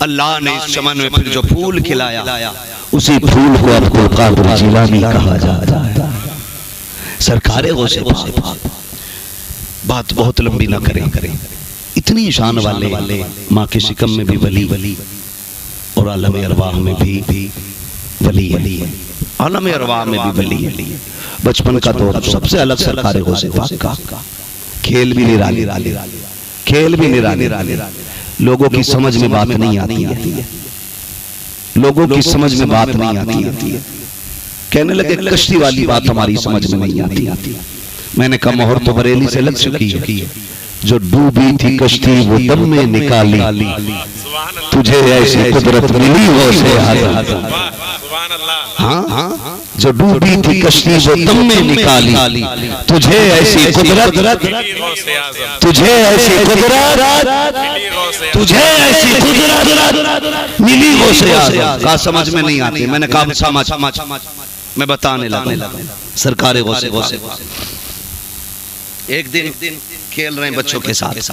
اللہ نے اس چمن میں پھر جو پھول کھلایا اسی پھول کو عبد القادر جیلانی کہا جاتا ہے۔ سرکار غوث پاک بات بہت لمبی نہ کریں، اتنی شان والے ماں کے شکم میں بھی ولی اور عالم ارواح میں بھی ولی، عالم ارواح میں بھی ولی۔ بچپن کا دور سب سے الگ سرکار غوث پاک کا، کھیل بھی نرالی، کھیل بھی نرالی، لوگوں کی سمجھ میں بات نہیں آتی ہے، لوگوں کی سمجھ میں بات نہیں آتی ہے، کہنے لگے کشتی والی بات ہماری سمجھ میں نہیں آتی۔ میں نے کہا مہر تو بریلی سے لگ چکی ہے، جو ڈوبی تھی کشتی وہ دم میں نکالی، تجھے ایسی قدرت ملی غوث اعظم، ہاں جو ڈوبی تھی کشتی وہ دم میں نکالی، تجھے ایسی قدرت، تجھے ایسی قدرت، تجھے ایسی قدرت ملی غوث اعظم۔ کہا سمجھ میں نہیں آتی، میں نے کہا سمجھ، میں بتانے لگا۔ سرکار غوث ایک دن کھیل رہے ہیں بچوں کے ساتھ،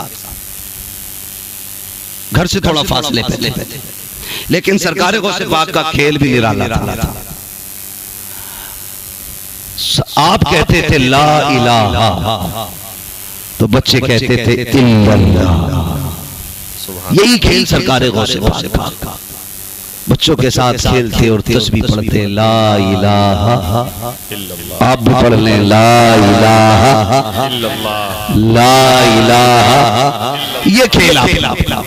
گھر سے تھوڑا فاصلے پہ، لیکن سرکار غوث پاک کا کھیل بھی نرالا تھا۔ آپ کہتے تھے لا الہ تو بچے کہتے تھے الا اللہ، یہی کھیل سرکار غوث پاک کا۔ بچوں کے ساتھ کھیلتے اور تسبیح پڑھتے لا الہ، آپ بھی پڑھ لیں لا الہ، لا الہ، یہ کھیل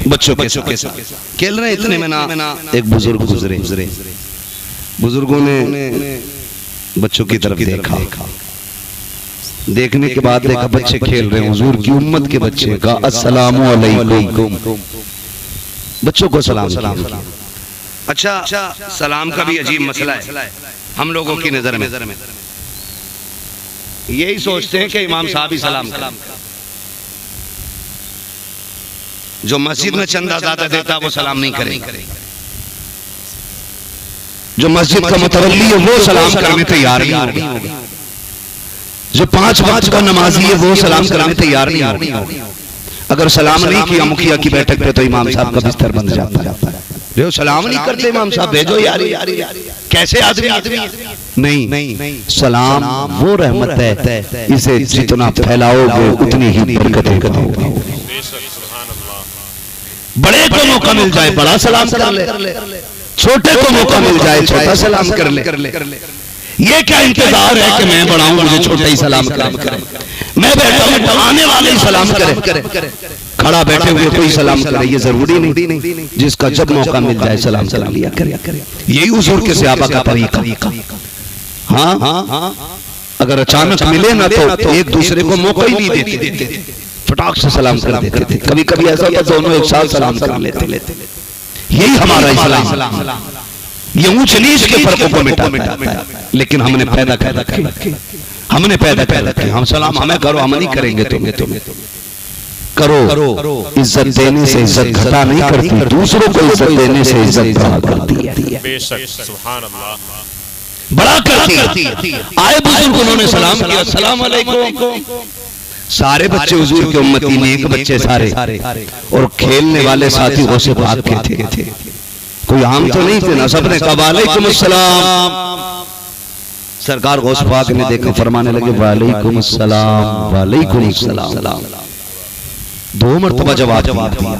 بچوں کے ساتھ کھیل رہے۔ اتنے میں نا ایک بزرگ گزرے، بزرگوں نے بچوں کی طرف دیکھا، دیکھنے کے بعد دیکھا بچے کھیل رہے ہیں، حضور کی امت کے بچے، کہا السلام علیکم، بچوں کو سلام کیا۔ اچھا سلام کا بھی عجیب مسئلہ ہے ہم لوگوں کی نظر میں، یہی سوچتے ہیں کہ امام صاحب ہی سلام کریں، جو مسجد میں چندہ زیادہ دیتا وہ سلام نہیں کرے، جو مسجد کا متولی ہے وہ سلام کرنے تیار نہیں ہوگا، جو 5 وقت کا نمازی ہے وہ سلام کرنے تیار نہیں ہوگا۔ اگر سلام نہیں کیا مکھیا کی بیٹھک پہ تو امام صاحب کا بستر بند جاتا ہے، جو سلام نہیں کرتے امام صاحب بھیجو یاری، کیسے آدمی نہیں، سلام وہ رحمت ہے، اسے جتنا پھیلاؤ گے اتنی ہی برکتیں ہوگی۔ بڑے کو موقع مل جائے بڑا سلام کر لے، چھوٹے کو موقع مل جائے چھوٹا سلام کر لے۔ یہ کیا انتظار ہے کہ میں بڑا ہوں مجھے چھوٹا ہی سلام کرے، میں بیٹھا ہوں آنے والے ہی سلام کرے، کھڑا بیٹھے ہوئے کوئی سلام کرے، یہ ضروری نہیں، جس کا جب موقع مل جائے سلام کر لیا کرے۔ یہی حضور کے صحابہ کا طریقہ۔ ہاں اگر اچانک ملے نا تو ایک دوسرے کو موقع ہی نہیں دیتے، فٹاک سے سلام کر دیتے تھے۔ کبھی کبھی ایسا ہوتا دونوں ایک ساتھ سلام کر لیتے، یہی ہمارا اسلام، یہ اونچ نیچ کے فرقوں کو مٹاتا ہے، لیکن ہم نے پیدا کر رکھے، ہم سلام ہمیں کرو، ہم نہیں کریں گے تمہیں کرو۔ عزت دینے سے عزت گھٹا نہیں کرتی، دوسروں کو عزت دینے سے عزت بڑھا کرتی ہے، بے شک سبحان اللہ، بڑا کرتی ہے۔ آئے بزرگ انہوں نے سلام کیا، السلام علیکم، سارے بچے حضور کے امتی، نیک بچے سارے، اور کھیلنے والے ساتھی غوث پاک کے تھے، کوئی عام تو نہیں تھے نا، سب نے کہا وعلیکم السلام۔ سرکار غوث پاک نے دیکھا، فرمانے لگے وعلیکم السلام، وعلیکم السلام، 2 مرتبہ جواب دیا،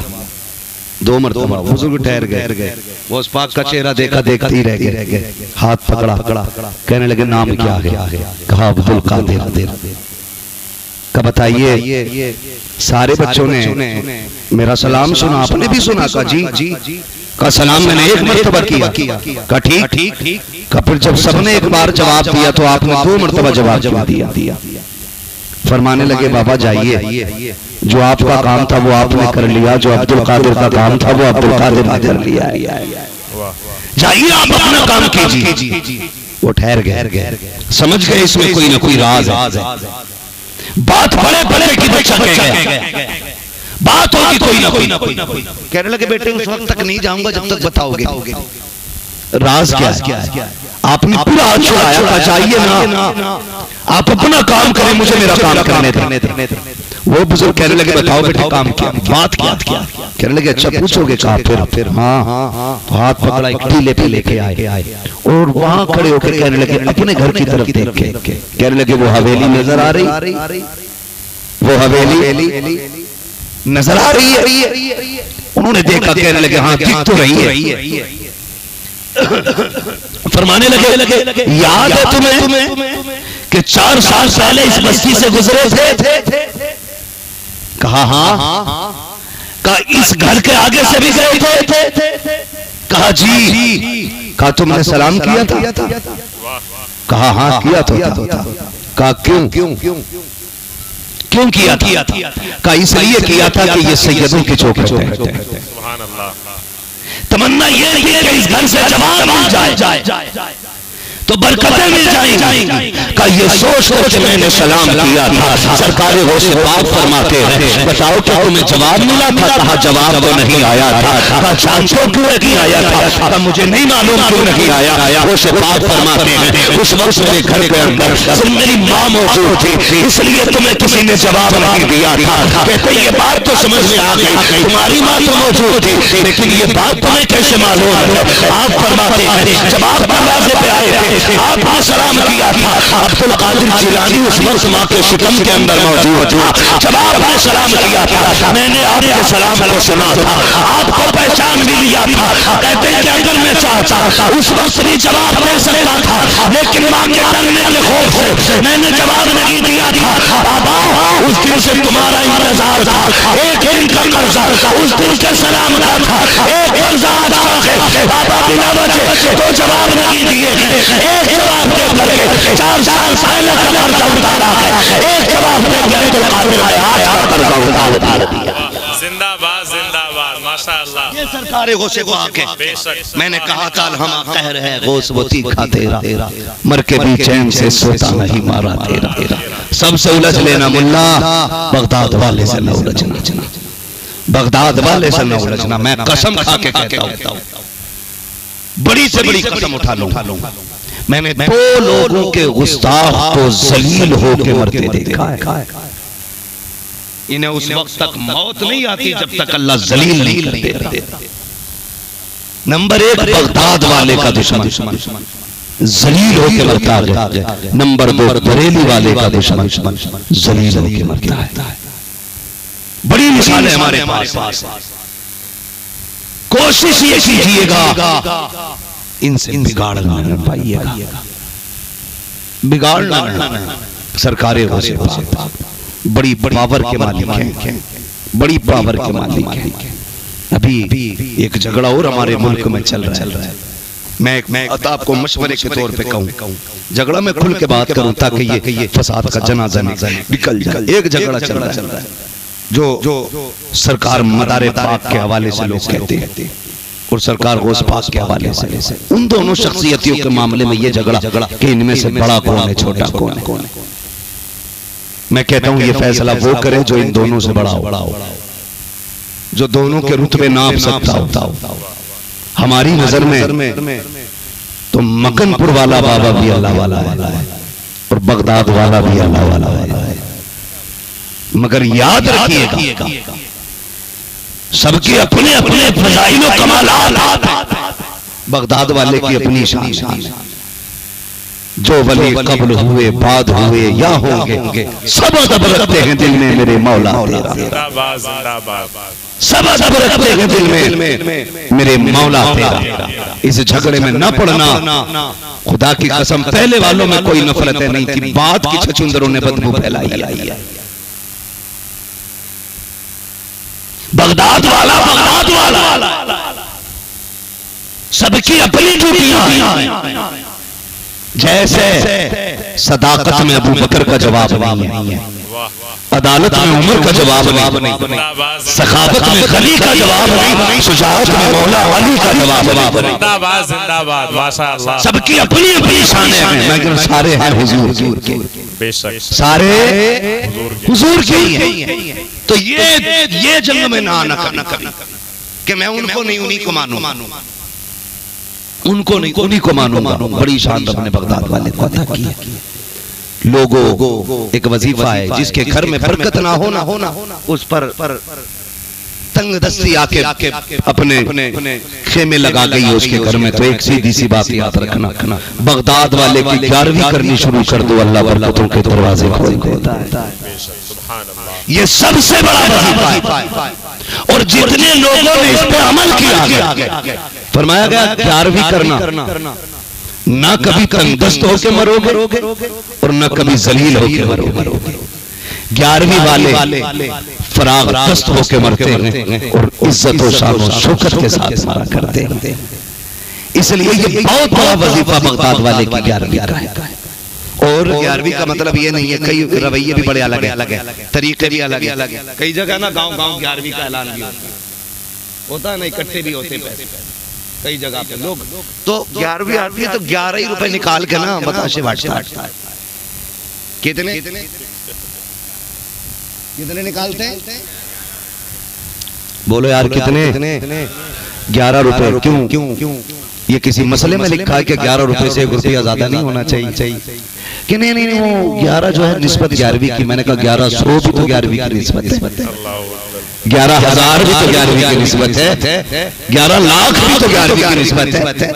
2 مرتبہ۔ بزرگ ٹھہر گئے، غوث پاک کا چہرہ دیکھا دیکھتے ہی رہ گئے، ہاتھ پکڑا، کہنے لگے نام کیا ہے؟ کہا عبد القادر۔ کہا بتائیے، سارے بچوں نے میرا سلام سنا، آپ نے بھی سنا؟ کہا جی۔ کہا سلام میں نے 1 مرتبہ کیا۔ کہا ٹھیک۔ کہا پھر جب سب نے 1 بار جواب دیا تو آپ نے 2 مرتبہ جواب دیا۔ فرمانے لگے بابا جائیے، جو آپ کا کام تھا وہ آپ نے کر لیا، جو عبد القادر کا کام تھا وہ عبد القادر نے کر لیا، جائیے آپ اپنا کام کیجیے۔ وہ ٹھہر گئے، سمجھ گئے اس میں کوئی نہ کوئی راز ہے، بات بڑے کی بچہ کہہ گیا، بات ہوگی کوئی نہ کوئی۔ کہنے لگے بیٹے اس وقت تک نہیں جاؤں گا جب تک بتاؤ گے راز کیا ہے۔ آپ نے پورا ہاتھ چھوڑایا، کہا جائیے نا، آپ اپنا کام کریں، مجھے میرا کام کرنے دیں۔ وہ بزرگ کہنے لگے بتاؤ بیٹے کام کیا بات کیا کہنے لگے اچھا پوچھو گے کہا پھر ہاں تو ہاتھ پکڑا ایک ٹیلے پہ لے کے آئے اور وہاں کھڑے ہو کے کہنے لگے اپنے گھر کی طرف دیکھ کے کہنے لگے وہ حویلی نظر آ رہی وہ حویلی نظر آ رہی ہے انہوں نے دیکھا کہنے لگے ہاں دکھ تو رہی ہے فرمانے لگے یاد ہے تمہیں کہ 4 سال پہلے اس بستی سے گزرے تھے کہا ہاں کہا اس گھر کے آگے سے بھی گئے تھے کہا جی کہا تم نے سلام کیا تھا کہا ہاں کیا تھا کہا کیوں کیا تھا کہا اس لیے کیا تھا کہ یہ سیدوں کی چوکھٹ ہے تمنا یہ تھی کہ اس گھر سے جواب مل جائے تو برکتیں مل جائیں کہ یہ سوچ کر کہ میں نے سلام کیا تھا سرکار غوث پاک فرماتے ہیں بتاؤ کہ تمہیں جواب ملا تھا کہا جواب تو نہیں آیا تھا کہا جانچو کیوں نہیں آیا تھا کہا مجھے نہیں معلوم کیوں نہیں آیا غوث پاک فرماتے ہیں اس وقت میرے گھر کے اندر صرف میری ماں موجود تھی اس لیے تمہیں کسی نے جواب نہیں دیا تھا کہتے یہ بات تو سمجھ میں آ گئی تمہاری ماں تو موجود تھی لیکن یہ بات تمہیں کیسے معلوم ہے آپ فرماتے ہیں جواب دروازے پہ آئے تھے آپ نے سلام کیا تھا عبد القادر جیلانی اس وقت ماں کے شکم کے اندر موجود تھا جب آپ نے سلام کیا تھا میں نے آپ کے سلام کو سنا تھا آپ کو پہچان بھی لیا تھا کہتے ہیں کہ اگر میں چاہتا اس وقت بھی جواب دے سکتا تھا لیکن ماں کے ڈرنے کے خوف سے میں نے جواب نہیں دیا تھا بابا اس دن سے تمہارا انتظار تھا ایک دن کا قرضہ اس دن کے سلام کا تھا ایک قرضہ بابا بنا وجہ تو جواب نہیں دیے ایک جواب دے کر کے 4 سال پہلے کا قرضہ اتارا ہے ایک جواب دے کر کے قادر آیا قرضہ اتار دیا زندہ باد زندہ باد ماشاءاللہ یہ سرکار غوث پاک ہے میں نے کہا تھا ہم قہر ہے غوث وہ تیکھا تیرا مر کے بھی چین سے سوتا نہیں مارا تیرا سب سے الجھ لینا ملا بغداد والے سے نہ الجھنا بغداد والے سے نہ الجھنا میں قسم کھا کے کہتا ہوں بڑی سے بڑی قسم اٹھا لوں میں نے 2 لوگوں کے گستاخ کو ذلیل ہو کے مرتے دیکھا ہے انہیں اس وقت تک موت نہیں آتی جب تک اللہ ذلیل نہیں کر دیتا نمبر 1 بغداد والے کا دشمن ذلیل ہو کے مرتا ہے نمبر 2 بریلی والے کا دشمن ذلیل ہو کے مرتا ہے بڑی مثال ہے ہمارے پاس کوشش یہ کیجئے گا ان سے بگاڑنا نہ پائیے گا بگاڑنا نہ سرکار غوث پاک بڑی پاور کے مالک ہیں بڑی پاور کے مالک ہیں ابھی ایک جھگڑا اور ہمارے ملک میں چل رہا ہے میں آپ کو مشورے کے طور پہ کہوں جھگڑا میں کھل کے بات کروں تاکہ یہ فساد کا جنازہ نکل جائے ایک جھگڑا چل رہا ہے جو سرکار مدار پاک کے حوالے سے لوگ کہتے ہیں اور سرکار غوث پاک کے حوالے سے ان دونوں شخصیتوں کے معاملے میں یہ جھگڑا کہ ان میں سے بڑا کون ہے چھوٹا کون ہے میں کہتا ہوں یہ فیصلہ وہ کرے جو ان دونوں سے بڑا ہو جو دونوں کے رتبے ناپ سکتا ہو ہماری نظر میں تو مکن پور والا بابا بھی اللہ والا ہے اور بغداد والا بھی اللہ والا ہے مگر یاد رکھیے گا سب کے اپنے اپنے فضائل و کمالات بغداد والے کی اپنی شان جو ولی قبل ہوئے بعد ہوئے یا ہوں گے سب ادب رکھتے ہیں دل میں میرے مولا تیرا سب ادب رکھتے ہیں دل میں میرے مولا تیرا اس جھگڑے میں نہ پڑنا خدا کی قسم پہلے والوں میں کوئی نفرتیں نہیں تھی بعد کی چھچندروں نے بدبو پھیلائی ہے بغداد والا سب کی اپنی ڈیوٹیاں ہیں جیسے صداقت میں ابو بکر کا جواب نہیں ہے عدالت میں عمر کا جواب نہیں سخاوت میں خلی کا جواب نہیں شجاعت میں مولا علی کا جواب نہیں سب کی اپنی اپنی شانیں ہیں مگر سارے ہیں حضور کے سارے حضور کے ہیں تو یہ جنگ میں نہ آنا کرنا کہ میں ان کو نہیں انہی کو مانوں ان کو نہیں انہی کو مانوں بڑی شان اپنے بغداد والے کو عطا کی لوگوں ایک وظیفہ ہے جس کے گھر میں برکت نہ ہونا اس پر تنگ دستی آ کے اپنے خیمے لگا گئی ہے اس کے گھر میں. تو ایک سیدھی سی بات یاد رکھنا, بغداد والے کی 11ویں کرنی شروع کر دو, اللہ برکتوں کے دروازے کھول دیتا ہے. یہ سب سے بڑا وظیفہ ہے اور جتنے لوگوں نے اس پہ عمل کیا گیا فرمایا گیا 11ویں کرنا, نہ کبھی تنگ دست ہو کے مرو گے اور نہ کبھی ذلیل ہو کے مرو گے. 11ویں والے فراغ دست ہو کے مرتے ہیں اور عزت و شان و شوکت کے ساتھ مارا کرتے ہیں. اس لیے یہ بہت بڑا وظیفہ بغداد والے کی 11ویں کا ہے. اور 11ویں کا مطلب یہ نہیں ہے, کئی رویے بھی بڑے الگ ہیں, طریقے بھی الگ ہیں. کئی جگہ نا گاؤں 11ویں کا اعلان بھی ہوتا ہے نا, اکٹھے بھی ہوتے پیسے کئی جگہ پہ لوگ. تو 11ویں آتی ہے تو 11 ہی روپے نکال کے نا بتاشے بانٹتا ہے. کتنے نکالتے ہیں بولو یار, کتنے 11 روپے. کیوں یہ کسی مسئلے میں لکھا ہے کہ 11 روپے سے 1 روپیہ زیادہ نہیں ہونا چاہیے کہ نہیں وہ 11 جو ہے نسبت 11ویں کی. میں نے کہا 1100 بھی تو 11ویں کی نسبت ہے, 11,000 بھی تو 11ویں کی نسبت ہے, 11 لاکھ بھی تو 11ویں کی نسبت ہے.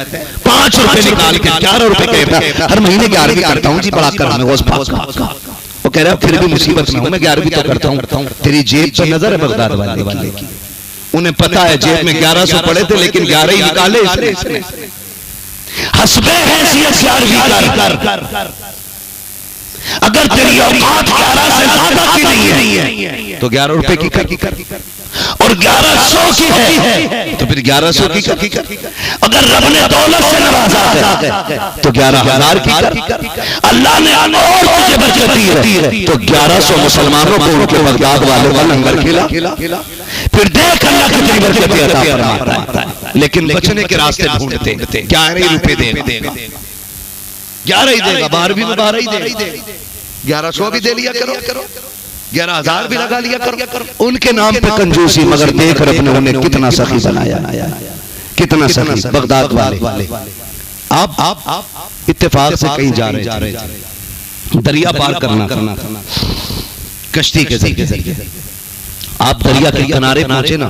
5 روپے نکال کے 11 روپے کہتا ہے, ہر مہینے 11ویں کرتا ہوں جی, بڑا کرنا میں غوث پاک کا. وہ کہہ رہا پھر بھی مصیبت میں ہوں, میں 11ویں تو کرتا ہوں. تیری جیب پر نظر ہے بغداد والے کی, انہیں پتا ہے جیب میں 1100 پڑے تھے لیکن 11 ہی نکالے اس نے. حسب حیثیت 11ویں کر, اگر تیری اوقات 11 سے زیادہ کی نہیں ہے تو 11 روپے کی کر, اور 1100 کی ہے تو پھر 1100 کی کر. اگر رب نے دولت سے نوازا ہے تو 11,000 کی کر. اللہ نے اور تجھے برکت دی ہے تو 1100 مسلمانوں کو ان کے بغداد والوں کا لنگر کھلا. پھر دیکھ اللہ کتنی برکت عطا فرماتا ہے. لیکن بچنے کے راستے ڈھونڈتے 11 روپے دے گا, 11 ہی دے گا, 12ویں میں 12 ہی دے گا, 1100 بھی دے لیا کرو, 11,000 بھی لگا لیا کرو. ان کے نام پہ کنجوسی, مگر دیکھ رب نے انہیں کتنا سخی بنایا, کتنا سخی. بغداد والے آپ اتفاق سے کہیں جا رہے, دریا پار کرنا کشتی کے ذریعے, آپ دریا کے کنارے پہنچے نا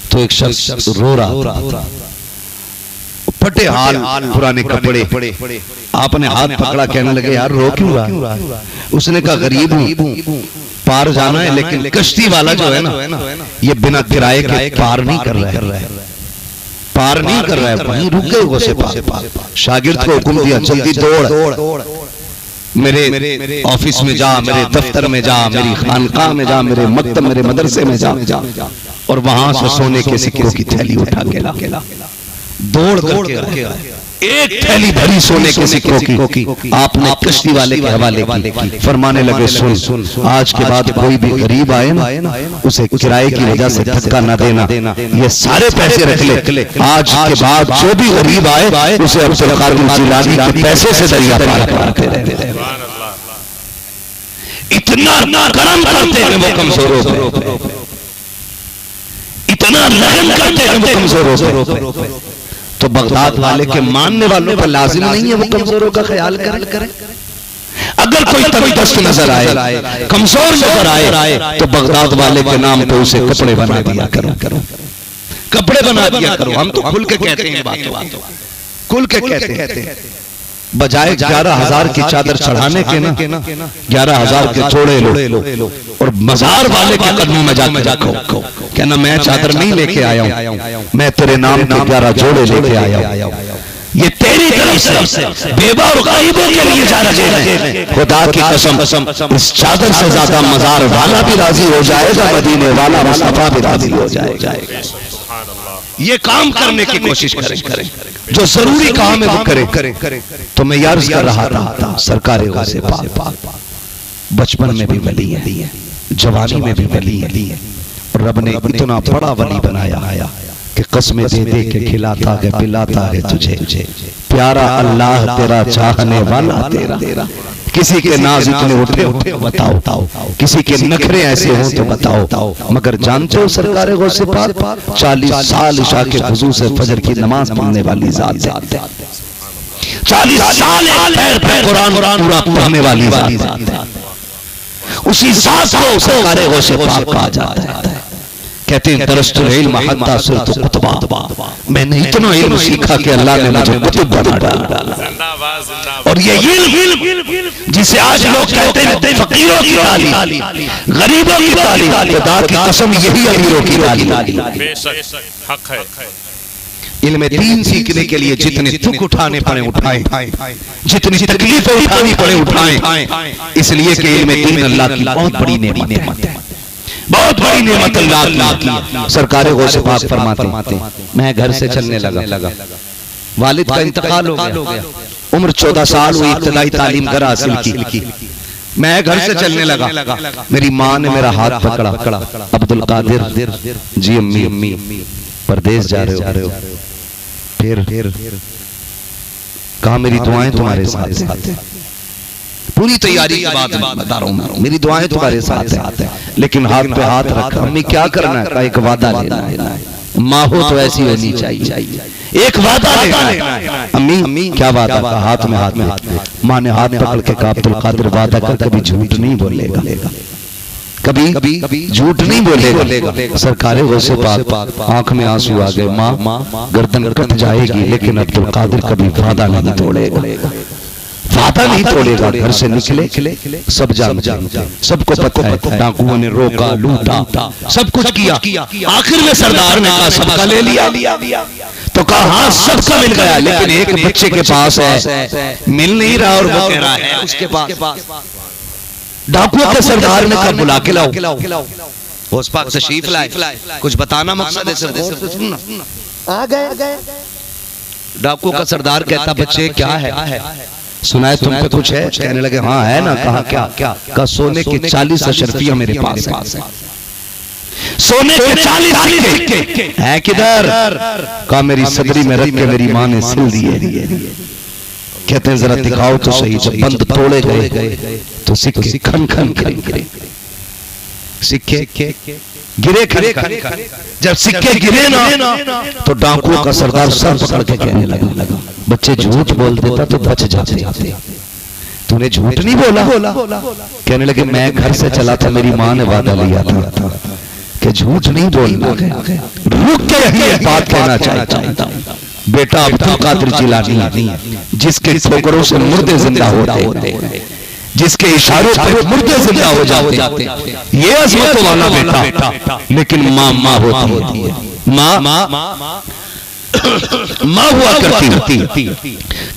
تو ایک شخص رو رہا, پھٹے حال, پرانے کپڑے. آپ نے ہاتھ پکڑا, کہنے لگے یار رو کیوں رہا؟ اس نے کہا غریب ہوں, پار جانا ہے لیکن کشتی والا جو ہے نا یہ بنا کرائے کے پار نہیں کر رہا ہے, وہیں رک گئے غوث پاک. شاگرد کو حکم دیا جلدی دوڑ, میرے آفس میں جا, میرے دفتر میں جا, میری خانقاہ میں جا, میرے مکتب میرے مدرسے میں جا, اور وہاں سے سونے کے سکوں کی تھیلی اٹھا کے لا. دوڑ کر کے ایک تھیلی بھری سونے کے سکوں کی آپ نے کشتی والے کے حوالے کی. فرمانے لگے سن, آج کے بعد کوئی بھی غریب آئے نا اسے کرائے کی وجہ سے دھکا نہ دینا, یہ سارے پیسے رکھ لے. آج کے بعد جو بھی غریب آئے اسے عبد القادر جیلانی کے پیسے سے دریا پار کرتے رہے. اتنا کرم کرتے ہیں وہ کمزوروں پہ, اتنا رحم کرتے ہیں وہ کمزوروں پہ. تو بغداد والے کے ماننے والوں پر لازم نہیں ہے وہ کمزوروں کا خیال کریں. اگر کوئی تنگ نظر آئے, کمزور نظر آئے تو بغداد والے کے نام پہ اسے کپڑے بنا دیا کرو, کپڑے بنا دیا کرو. ہم تو کھل کے کہتے ہیں بات, کھل کے کہتے ہیں. بجائے 11,000 کی چادر چڑھانے کے نا 11,000 کے جوڑے لو اور مزار والے کے قدموں میں جا کھو. کہنا میں چادر نہیں لے کے آیا ہوں, میں تیرے نام کے 11 جوڑے لے کے آیا ہوں. یہ تیری طرف سے بیوہ اور غائبوں کے لیے جا رہے ہیں. خدا کی قسم اس چادر سے زیادہ مزار والا بھی راضی ہو جائے گا, مدینے والا مصطفیٰ بھی راضی ہو جائے گا. یہ کام کرنے کی کوشش کریں, جو ضروری کام ہے وہ کریں. تو میں عرض کر رہا تھا سرکار غوث پاک بچپن میں بھی ولی ہے, جوانی میں بھی ولی ہے, اور رب نے اتنا بڑا ولی بنایا کہ قسمیں دے کے کھلاتا ہے پلاتا ہے تجھے. پیارا اللہ تیرا, چاہنے والا تیرا. کسی کے ناز اتنے اٹھے بتاؤ, کسی کے نخرے ایسے ہوں تو بتاؤ, مگر جانتے ہو سرکار غوث پاک 40 سال عشاء کے وضو سے فجر کی نماز پڑھنے والی ذات ہے. 40 سال پیر پہ قرآن پورا پڑھنے والی ذات ہے، اسی ذات کو سرکار غوث پاک کہا جاتا ہے۔ کہتے ہیں درست العلم حتی صرت قطبا، میں نے اتنا علم سیکھا کہ اللہ نے مجھے قطب بنا ڈالا۔ زندہ باد زندہ باد۔ اور یہ علم جسے آج لوگ کہتے ہیں فقیروں کی تعلیم، غریبوں کی تعلیم، خدا کی قسم یہی امیروں کی تعلیم۔ بے شک حق ہے۔ علم دین سیکھنے کے لیے جتنے دکھ اٹھانے پڑے اٹھائیں، جتنی تکلیفیں اٹھانی پڑے اٹھائیں، اس لیے کہ علم دین اللہ کی بہت بڑی نعمت ہے، بہت بڑی نعمت اللہ کی۔ سرکار غوث پاک فرماتے ہیں میں گھر سے چلنے لگا، والد کا انتقال ہو گیا، عمر 14 سال ہوئی، ابتدائی تعلیم گھر حاصل کی، میں گھر سے چلنے لگا، میری ماں نے میرا ہاتھ پکڑا، عبد القادر جی امی پردیس جا رہے ہو، پھر کہا میری دعائیں تمہارے ساتھ ہیں، پوری تیاری کے بعد بتا رہا ہوں میری دعائیں تمہارے ساتھ ہیں، لیکن ہاتھ پہ ہاتھ رکھا، امی کیا کرنا ہے؟ کہا ایک وعدہ لینا ہے، ماں ہو تو ایسی ہونی چاہیے، ایک وعدہ لینا ہے۔ امی کیا وعدہ؟ کہا ہاتھ میں ہاتھ، ماں نے ہاتھ پکڑ کے کہا عبد القادر وعدہ کر کبھی جھوٹ نہیں بولے گا، کبھی جھوٹ نہیں بولے گا۔ سرکار غوث پاک آنکھ میں آنسو آ گئے، ماں گردن کٹ جائے گی لیکن عبد القادر کبھی وعدہ نہیں توڑے گا، وعدہ نہیں توڑے گا۔ گھر سے نکلے، سب جانتے ہیں، سب کو پتہ ہے، ڈاکوؤں نے روکا، لوٹا، سب کچھ کیا، آخر میں سردار نے کہا سب کا لے لیا، تو کہا ہاں سب کا مل گیا، لیکن ایک بچے کے پاس ہے، مل نہیں رہا، اور وہ کہہ رہا ہے اس کے پاس۔ ڈاکوؤں کے سردار نے کہا بلا کے لاؤ، غوث پاک تشریف لائے، کچھ بتانا مقصد ہے، سننا۔ آ گئے، ڈاکوؤں کا سردار کہتا بچے کیا ہے؟ سنا ہے تم پہ کچھ ہے؟ کہنے لگے ہاں ہے نا۔ کہا کیا؟ کہا سونے کے 40 اشرفیاں میرے پاس ہیں، سونے کے 40 سکے ہیں، کدھر؟ کہا میری صدری میں رکھ کے میری ماں نے سل دیے۔ کہتے ہیں ذرا دکھاؤ تو صحیح، جب بند توڑے گئے تو سکے کھن کھن گرے، سکے گرے کھن، جب سکے گرے نا تو ڈاکوؤں کا سردار سر پکڑ کے کہنے لگا بچے جھوٹ بول دیتا تو بچ جاتے، تو نے جھوٹ نہیں بولا؟ کہنے لگے میں گھر سے چلا تھا، میری ماں نے وعدہ لیا تھا کہ جھوٹ نہیں بولنا، رک کے یہی بات کہنا چاہتا ہوں، بیٹا عبد القادر جیلانی جس کے ٹھوکروں سے مردے زندہ ہوتے، جس کے اشاروں پر مردے زندہ ہو جاتے، یہ عظمت والا بیٹا، لیکن ماں ہوتی ہے، ماں ہوا کرتی،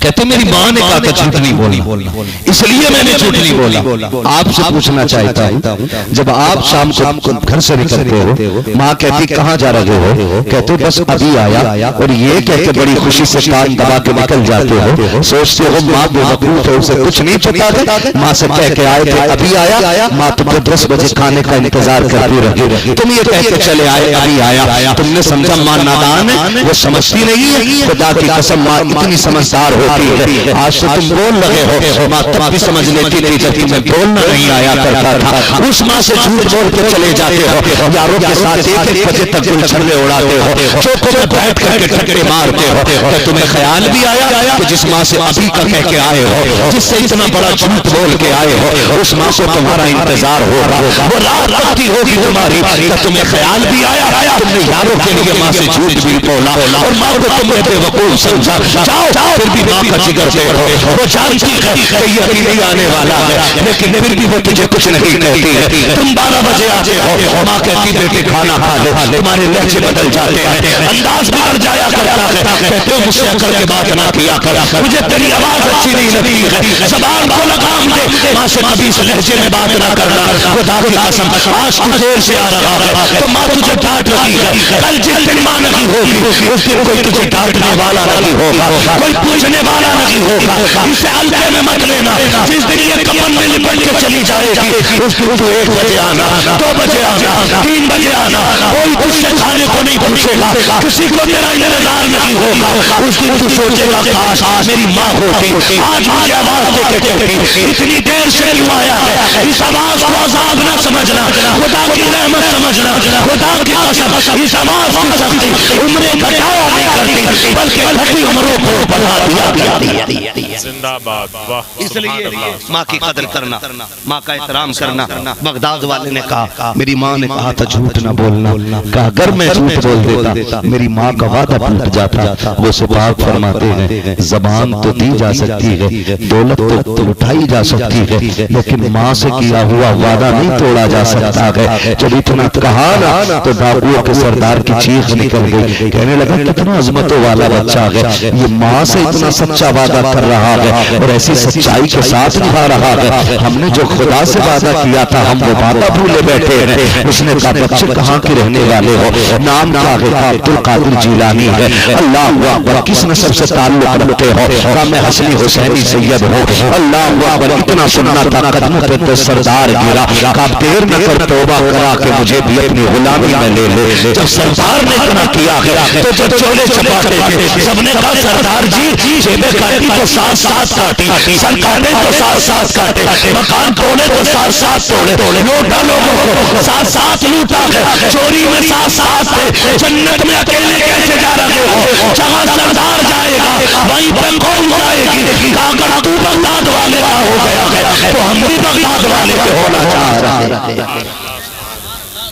کہتے میری ماں نے کہا تھا جھوٹ نہیں بولنا، اس لیے میں نے جھوٹ نہیں بولا۔ آپ سے پوچھنا چاہتا ہوں جب آپ شام کو گھر سے نکلتے ہو، ماں کہتی کہاں جا رہے ہو؟ کہتے بس ابھی آیا، اور یہ کہہ کے بڑی خوشی سے کان دبا کے نکل جاتے ہو، سوچتے ہو ماں بے وقوف ہے، اسے کچھ نہیں پتا تھا، ماں سے کہہ کے آئے تھے ابھی آیا، ماں تمہیں 10 بجے کھانے کا انتظار کرتی رہی، تم یہ کہہ کے چلے آئے ابھی آیا، تم نے سمجھا ماں نادان ہے، وہ سمجھتی نہیں ہے، خدا کی قسم ماں اتنی سمجھدار ہوتی ہے، آج سے تم بول رہے ہو، ماں تب بھی سمجھ لیتی تھی جب تمہیں بولنا نہیں آیا کرتا تھا، اس ماں سے جھوٹ بول کے چلے جاتے ہو، یاروں کے ساتھ 1 بجے تک گلچھرے اڑاتے ہو، چوکوں میں بیٹھ کر کے ٹھٹے مارتے ہو، کہ تمہیں خیال بھی آیا کہ جس ماں سے ابھی کا کہہ کے آئے ہو، جس سے اتنا بڑا جھوٹ بول کے آئے ہو، اس ماں کو تمہارا انتظار ہوگا، وہ رات رکھتی ہوگی تمہاری، کہ تمہیں خیال بھی آیا، تم نے یاروں کے لیے ماں سے جھوٹ بھی بولا، اور ماں کو تم نے بے وقوف سمجھا، پھر بھی ماں کا جگر دے ہو، وہ جانتی ہے کہ یہ ابھی نہیں آنے والا ہے، لیکن پھر بھی وہ تجھے کچھ نہیں کہتی ہے، تم 12 بجے آتے ہو، ماں کہتی بیٹے کھانا کھا لو، تمہارے لہجے بدل جاتے ہیں، انداز بگڑ جایا کرتا ہے، کہتے ہو مجھ سے اکڑ کے بات نہ کیا کر، مجھے تیری آواز اچھی نہیں لگتی ہے، زبان کو لگام دے، ماں سے کبھی اس لہجے میں بات نہ کرنا، خدا کی قسم آج تو دیر سے آ رہا ہے، تو ماں تجھے ڈانٹ رہی ہے، کل جس دن ماں نہیں ہوگی اس دن کوئی تجھے ڈانٹنے والا نہیں ہوگا، کوئی پوچھنے والا نہیں ہوگا، اسے ہلکے میں مت لینا، جس دن یہ کفن میں بن کے چلی جائے گی، اس دن تو 1 بجے آنا، 2 بجے آنا، 3 بجے آنا، کوئی تجھ سے کھانے کو نہیں پوچھے گا، کسی کو تیرا انتظار نہیں ہوگا، اس دن تو سوچے گا کاش میری ماں ہوتی، آج مجھے آواز دے کے کہتی اتنی دیر سے کیوں آیا ہے، اس آواز کو عذاب نہ سمجھنا، خدا کی رحمت سمجھنا، خدا کی قسم اس آواز کی سختی عمریں گھٹایا نہیں کرتی بلکہ گھٹی عمروں کو بڑھا دیا کرتی ہے۔ زندہ باد، واہ اس لیے سبحان اللہ۔ ماں کی قدر کرنا، ماں کا احترام کرنا۔ بغداد والے نے کہا، میری ماں نے کہا تھا جھوٹ نہ بولنا، کہا اگر میں جھوٹ بول دیتا میری ماں کا وعدہ ٹوٹ جاتا۔ وہ پاک فرماتے ہیں زبان تو دی جا سکتی ہے، دولت تو اٹھائی جا سکتی ہے، لیکن ماں سے کیا ہوا وعدہ نہیں توڑا جا سکتا ہے۔ جب اتنا کہا نا تو ڈاکوؤں کے سردار کی چیخ نکل گئی، کہنے لگا کتنا عظمتوں والا بچہ ہے، یہ ماں سے اتنا سچا وعدہ کر رہا ہے اور ایسی سچائی کے ساتھ نبھا رہا ہے۔ ہم نے جو خدا سے وعدہ کیا تھا ہم وہ وعدہ بھولے بیٹھے ہیں۔ اس نے کہا بچے کہاں کے رہنے والے ہو؟ نام کیا ہے؟ عبد القادر جیلانی ہے۔ اللہ اکبر، کس نسب سے تعلق رکھتے ہو؟ کہا میں حسنی حسینی سید ہوں۔ اللہ اکبر، اتنا سننا تھا قدموں پہ سردار گرا، کہا دیر نہ کر توبہ کرا کہ مجھے بھی اپنی غلامی میں لے لے۔ جب سردار نے اتنا کیا ہے تو جو چولے چھپاتے تھے سب نے کہا سردار جی جیبیں کاٹی تو ساتھ ساتھ کاٹی، سر کاٹے تو ساتھ ساتھ کاٹے، مکان توڑے تو ساتھ ساتھ توڑے، لوٹا لوگوں کو ساتھ ساتھ لوٹا ہے، چوری میں ساتھ ساتھ تھے، جنت میں اکیلے کیسے جا رہے ہو؟ جہاں سردار جائے گا وہیں پہ قوم جائے گی۔ اگر تو بغداد والے کا ہو گیا تو ہم بھی بغداد والے کے ہونا چاہ رہے ہیں۔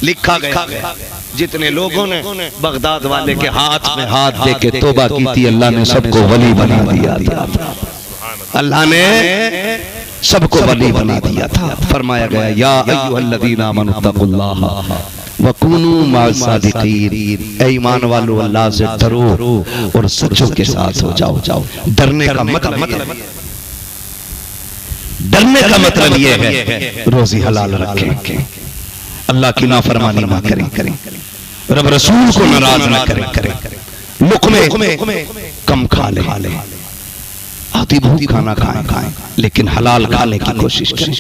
لکھا گیا جتنے لوگوں نے بغداد والے کے ہاتھ میں ہاتھ دے کے توبہ کی تھی اللہ نے سب کو ولی بنا دیا تھا، اللہ نے سب کو ولی بنا دیا تھا۔ فرمایا گیا یا ایھا الذین آمنوا اتقوا اللہ وکونوا مع الصادقین، اے ایمان والو اللہ سے ڈرو اور سچوں کے ساتھ ہو جاؤ۔ ڈرنے کا مطلب یہ ہے روزی حلال رکھیں، اللہ کی نافرمانی نہ کریں، رب رسول کو ناراض نہ کریں، لقمے کم کھا لیں، آتی بھوک کھانا کھائیں لیکن حلال کھانے کی کوشش کریں،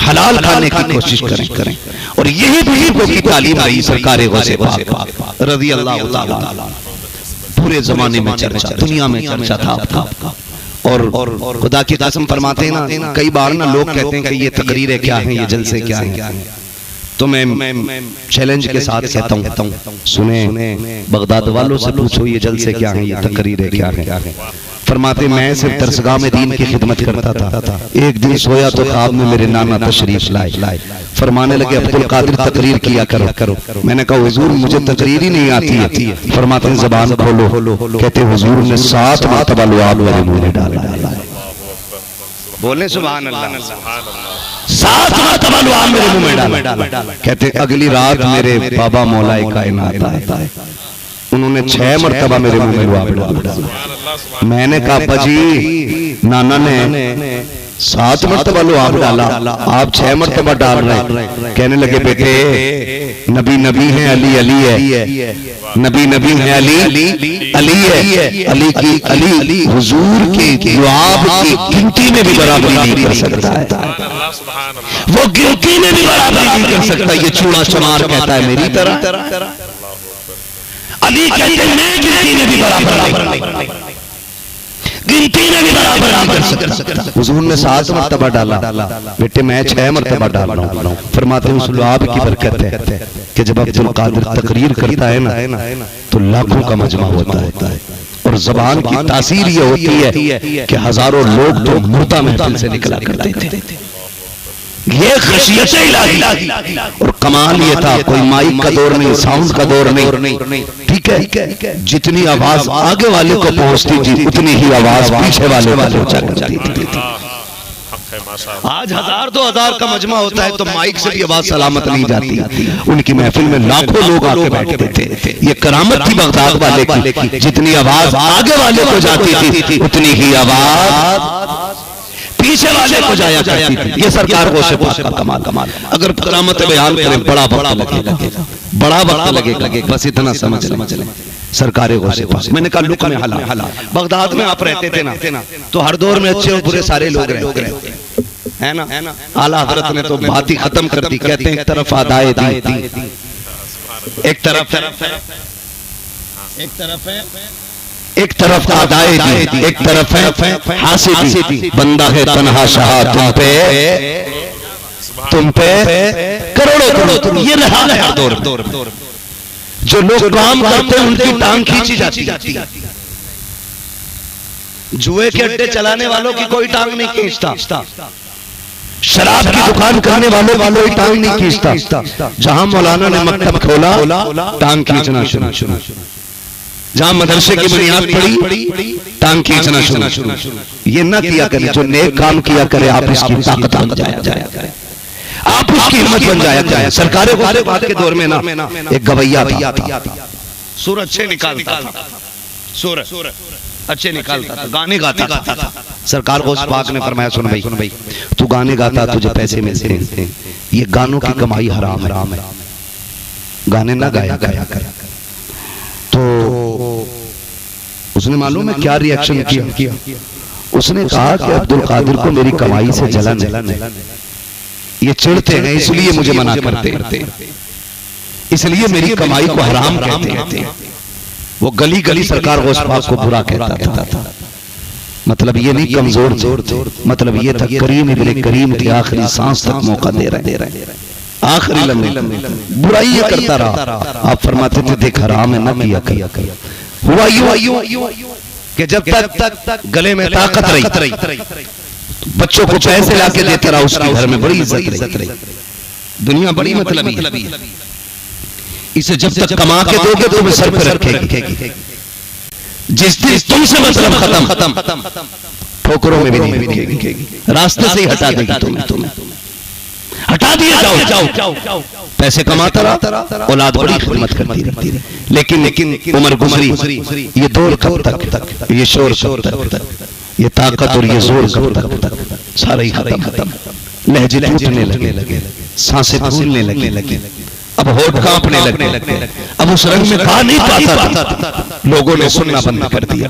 حلال کھانے کی کوشش کریں۔ اور یہی بزرگوں کی تعلیم رہی سرکار غوث پاک رضی اللہ تعالیٰ، پورے زمانے میں چرچا، دنیا میں چرچا تھا۔ اور خدا کی قسم فرماتے ہیں نا کئی بار نا لوگ کہتے ہیں کہ یہ تقریریں کیا ہیں، یہ جلسے کیا ہیں، تو میں چیلنج کے ساتھ کہتا ہوں سنیں بغداد والوں سے پوچھو یہ جلسے کیا ہیں، یہ تقریریں کیا ہیں۔ فرماتے میں صرف درسگاہ میں دین کی خدمت کرتا تھا، ایک دن سویا تو خواب میں میرے نانا تشریف لائے، فرمانے لگے عبد القادر تقریر کیا کرو۔ میں نے کہا حضور مجھے تقریر ہی نہیں آتی۔ فرماتے ہیں زبان کھولو، کہتے حضور نے 7 مرتبہ لعاب میرے منہ میں ڈالا، بولیں سبحان اللہ، 7 مرتبہ لعاب میرے منہ میں ڈالا۔ کہتے اگلی رات میرے بابا مولا کائنات آئے، انہوں نے 6 مرتبہ میرے منہ میں لعاب ڈالا۔ میں نے کہا ابا جی نانا نے 7 مرتبہ لعاب ڈالا، آپ 6 مرتبہ ڈال رہے ہیں۔ کہنے لگے بیٹے نبی ہیں، علی ہے، نبی ہیں، علی ہے، علی حضور کی لعاب کی گنتی میں بھی برابری نہیں کر سکتا ہے، وہ گنتی میں بھی برابری نہیں کر سکتا۔ یہ چوڑا چمار کہتا ہے میری طرح، علی کہتے ہیں میں گنتی میں بھی برابر نہیں، گنتی میں بھی برابر نہیں کر سکتا۔ حضور نے 7 مرتبہ ڈالا، بیٹے میں 6 مرتبہ ڈال رہا ہوں۔ فرماتے ہیں اس لعاب کی برکت ہے کہ جب عبد القادر تقریر کرتا ہے نا تو لاکھوں کا مجمع ہوتا ہے، اور زبان کی تاثیر یہ ہوتی ہے کہ ہزاروں لوگ تو مردہ محفل سے نکلا کرتے تھے۔ یہ خشیت الہی، اور کمال یہ تھا کوئی مائک کا دور نہیں، ساؤنڈ کا دور نہیں، ٹھیک ہے، جتنی آواز آگے والے کو پہنچتی تھی اتنی ہی آواز پیچھے والے کو پہنچا کرتی تھی۔ آج 1000 2000 کا مجمع ہوتا ہے تو مائک سے بھی آواز سلامت نہیں جاتی، ان کی محفل میں لاکھوں لوگ آ کے بیٹھتے تھے۔ یہ کرامت تھی بغداد والے کی، جتنی آواز آگے والے کو جاتی تھی اتنی ہی آواز پیچھے والے کو جایا کرتی تھی۔ یہ سرکار غوث پاک کا کمال۔ اگر کرامت بیان کریں بڑا وقت لگے گا، بس اتنا سمجھ لیں سرکار غوث پاک۔ میں نے کہا لک میں حلال، بغداد میں آپ رہتے تھے نا تو ہر دور میں اچھے اور برے سارے لوگ رہتے ہیں، ہے نا؟ اعلیٰ حضرت نے تو بات ہی ختم کر دی. کہتے ہیں ایک طرف ادائے دی, ایک طرف ایک طرف ادائے دی, ایک طرف ہے حاسدی. بندہ ہے تنہا شہا تم پہ کروڑوں کروڑ. یہ رہا ہے ہر دور. جو لوگ کام کرتے ہیں ان کی ٹانگ کھینچی جاتی. جوئے کے اڈے چلانے والوں کی کوئی ٹانگ نہیں کھینچتا. شراب کی دکان کرنے والوں کی ٹانگ نہیں کھینچتا. جہاں مولانا نے مکتب کھولا ٹانگ کھینچنا شروع. جہاں مدرسے کی بنیاد پڑی ٹانگ کھینچنا شروع. یہ نہ کیا کرے. جو نیک کام کیا کرے آپ اس کی طاقت بن جایا کرے, آپ اس کی ہمت بن جایا کرے. سرکار غوث کے دور میں نا ایک گویا تھا, سور اچھے نکالتا تھا, سور اچھے نکالتا تھا, گانے گاتا تھا. سرکار غوث پاک نے فرمایا سن بھائی تو گانے گاتا تجھے پیسے ملتے ہیں, یہ گانوں کی کمائی حرام ہے, گانے نہ گایا کر. تو اس نے معلوم ہے کیا ری ایکشن کیا؟ اس نے کہا کہ عبد القادر کو میری کمائی سے جلن ہے, یہ چڑھتے ہیں اس لیے مجھے منع کرتے ہیں, اس لیے میری کمائی کو حرام کہتے ہیں. وہ گلی گلی سرکار غوث پاک کو برا کہتا تھا. مطلب یہ نہیں کمزور تھے, مطلب یہ تھا کریم ابن کریم تھے, آخری سانس تک موقع دے رہے ہیں, آخری لمحے برائی یہ کرتا رہا. آپ فرماتے تھے دیکھ حرام ہے نہ کیا کر. ہوا یوں کہ جب تک گلے میں طاقت رہی بچوں کو پیسے لا کے دیتا رہا, اس کے گھر میں بڑی عزت رہی. دنیا بڑی مطلبی ہے, اسے جب تک کما کے دو گے تو میں سر پہ رکھے گی. جس دن تم سے مطلب ختم ٹھوکروں میں بھی نہیں رکھے گی, راستے سے ہی ہٹا دے گی تمہیں. ہٹا دیا جاؤ. پیسے کماتا رہا, اولاد بڑی خدمت کرتی رہی. لیکن عمر گزری, یہ دور کب تک, یہ شور کب تک, یہ طاقت اور یہ زور کب تک, سارا ہی ختم. لہجے ٹوٹنے لگے, سانسیں پھولنے لگی, اب ہوٹ کانپنے لگے. اب اس رنگ میں کہا نہیں پاتا تھا, لوگوں نے سننا بند کر دیا.